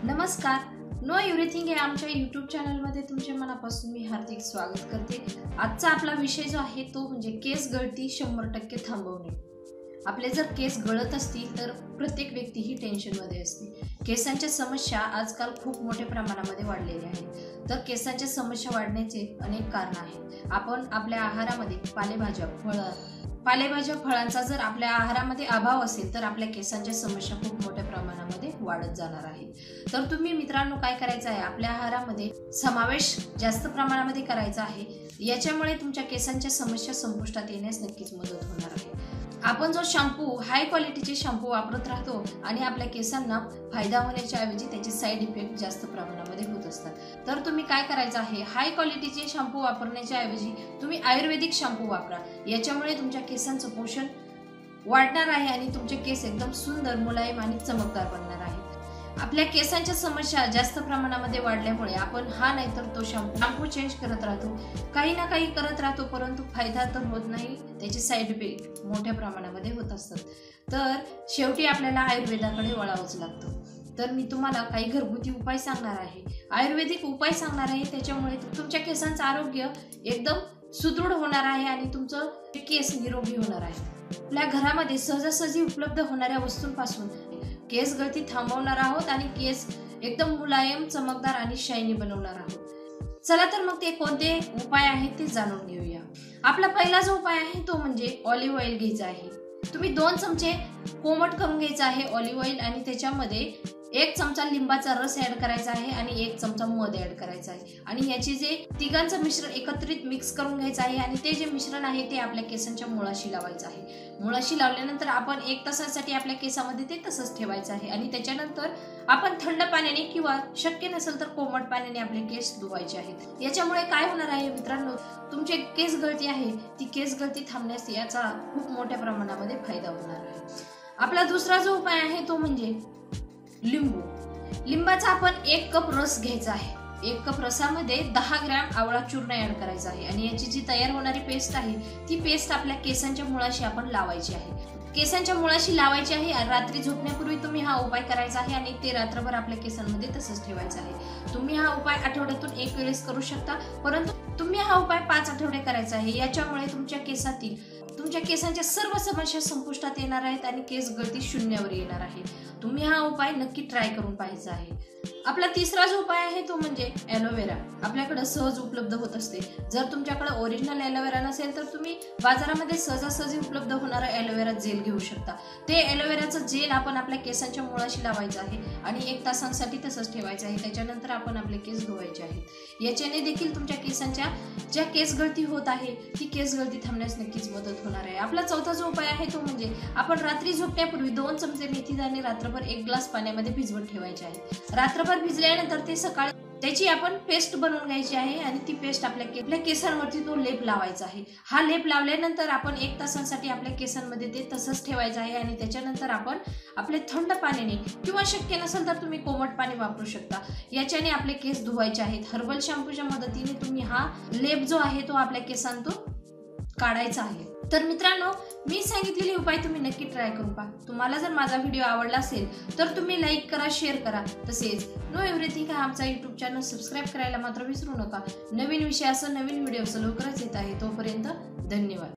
नमस्कार. Know everything हे आमच्या यूट्यूब चॅनलमध्ये तुमचे मनापासून मी हार्दिक स्वागत करते. आजचा आपला विषय जो आहे तो म्हणजे केस गळती 100% थांबवणे. आपले जर केस गळत असतील तर प्रत्येक व्यक्ती ही टेन्शनमध्ये असते. केसांच्या समस्या आजकाल खूप मोठ्या प्रमाणामध्ये वाढलेल्या आहेत. तर केसांच्या समस्या वाढण्याचे अनेक कारण आहेत. आपण आपल्या आहारामध्ये पालेभाज्या फळांचा जर आपल्या आहारामध्ये अभाव असेल तर आपल्या केसांच्या समस्या खूप मोठ्या प्रमाणामध्ये वाढत जाणार आहे. तर तुम्ही मित्रांनो काय करायचं आहे, आपल्या आहारामध्ये समावेश जास्त प्रमाणामध्ये करायचा आहे. याच्यामुळे तुमच्या केसांच्या समस्या संपुष्टात येण्यास नक्कीच मदत होणार आहे. आपण जो शॅम्पू हाय क्वालिटीचे शॅम्पू वापरत राहतो आणि आपल्या केसांना फायदा होण्याच्या ऐवजी त्याचे साईड इफेक्ट जास्त प्रमाणामध्ये होत असतात. तर तुम्ही काय करायचं आहे, हाय क्वालिटीचे शॅम्पू वापरण्याच्या ऐवजी तुम्ही आयुर्वेदिक शॅम्पू वापरा. याच्यामुळे तुमच्या केसांचं पोषण वाढणार आहे आणि तुमचे केस एकदम सुंदर, मुलायम आणि चमकदार बनणार आहे. आपल्या केसांच्या समस्या जास्त प्रमाणामध्ये वाढल्यामुळे आपण हा नाही तर तो शॅम्पू चेंज करत राहतो, काही ना काही करत राहतो, परंतु फायदा तर होत नाही, त्याचे साईड इफेक्ट मोठ्या प्रमाणामध्ये होत असतात. तर शेवटी आपल्याला आयुर्वेदाकडे वळावंच लागतं. तर मी तुम्हाला काही घरगुती उपाय सांगणार आहे, आयुर्वेदिक उपाय सांगणार आहे. त्याच्यामुळे तुमच्या केसांचं आरोग्य एकदम सुदृढ होणार आहे आणि तुमचं केस निरोगी होणार आहे. आपल्या घरामध्ये सहजासहजी उपलब्ध होणाऱ्या वस्तूंपासून केस गळती थांबवणार आहोत आणि केस एकदम मुलायम, चमकदार आणि शायनी बनवणार आहोत. चला तर मग ते कोणते उपाय आहेत ते जाणून घेऊया. आपला पहिला जो उपाय आहे तो म्हणजे ऑलिव्ह ऑइल घ्यायचा आहे. तुम्ही 2 चमचे कोमट करून घ्यायचा आहे ऑलिव्ह ऑइल आणि त्याच्यामध्ये 1 चमचा लिंबाचा रस ऍड करायचा आहे आणि 1 चमचा मध ऍड करायचा आहे आणि याचे जे तिघांचं मिश्रण एकत्रित मिक्स करून घ्यायचं आहे आणि ते जे मिश्रण आहे ते आपल्या केसांच्या मुळाशी लावायचं आहे. मुळाशी लावल्यानंतर आपण 1 तासासाठी आपल्या केसामध्ये ते तसंच ठेवायचं आहे आणि त्याच्यानंतर आपण थंड पाण्याने किंवा शक्य नसेल तर कोमट पाण्याने आपले केस धुवायचे आहेत. याच्यामुळे काय होणार आहे मित्रांनो, तुमचे केस गळती आहे ती केस गळती थांबण्यास याचा खूप मोठ्या प्रमाणामध्ये फायदा होणार आहे. आपला दुसरा जो उपाय आहे तो म्हणजे लिंबू. लिंबाचा आपण 1 कप रस घ्यायचा आहे. 1 कप रसामध्ये 10 ग्रॅम आवळा चूर्ण ऍड करायचा आहे आणि याची जी तयार होणारी पेस्ट आहे ती पेस्ट आपल्या केसांच्या मुळाशी आपण लावायची आहे. केसांच्या मुळाशी लावायची आहे. रात्री झोपण्यापूर्वी तुम्ही हा उपाय करायचा आहे आणि ते रात्रभर आपल्या केसांमध्ये तसंच ठेवायचं आहे. तुम्ही हा उपाय आठवड्यातून 1 वेळेस करू शकता, परंतु तुम्ही हा उपाय 5 आठवडे करायचा आहे. याच्यामुळे तुमच्या केसांच्या सर्व समस्या संपुष्टात येणार आहेत आणि केस गळती शून्यावर येणार आहे. तुम्ही हा उपाय नक्की ट्राय करून पाहायचा आहे. आपला तिसरा जो उपाय आहे तो म्हणजे ॲलोवेरा. आपल्याकडे सहज उपलब्ध होत असते. जर तुमच्याकडे ओरिजिनल ॲलोवेरा नसेल तर तुम्ही बाजारामध्ये सहजासहजी उपलब्ध होणारा ॲलोवेरा जेल घेऊ शकता. ते ॲलोवेराचं जेल आपण आपल्या केसांच्या मुळाशी लावायचं आहे आणि 1 तासांसाठी तसंच ठेवायचं आहे. त्याच्यानंतर आपण आपले केस धुवायचे आहेत. याच्याने देखील तुमच्या केसांच्या ज्या केस गळती होत आहे ती केस गळती थांबण्यास नक्कीच मदत होणार आहे. आपला चौथा जो उपाय आहे तो म्हणजे आपण रात्री झोपण्यापूर्वी 2 चमचे मेथी दाणे रात्रभर 1 ग्लास पाण्यामध्ये भिजवून ठेवायचे आहे. रात्रभर भिजल्यानंतर ते सकाळी त्याची आपण पेस्ट बनवून घ्यायची आहे आणि ती पेस्ट आपल्या केसांवरती तो लेप लावायचा आहे. हा लेप लावल्यानंतर आपण 1 तासांसाठी आपल्या केसांमध्ये ते तसंच ठेवायचं आहे आणि त्याच्यानंतर आपण आपले थंड पाण्याने किंवा शक्य नसेल तर तुम्ही कोमट पाणी वापरू शकता. याच्याने आपले केस धुवायचे आहेत. हर्बल शॅम्पूच्या मदतीने तुम्ही हा लेप जो आहे तो आपल्या केसांतून काढायचा आहे. तर मित्रांनो, मी सांगितलेले उपाय तुम्ही नक्की ट्राय करून पहा. तुम्हाला जर माझा व्हिडिओ आवडला असेल तर तुम्ही लाईक करा, शेअर करा. तसेच नो एव्हरीथिंग हा आमचा यूट्यूब चॅनल सबस्क्राईब करायला मात्र विसरू नका. नवीन विषयासह नवीन व्हिडिओ लवकरच येत आहे. तोपर्यंत धन्यवाद.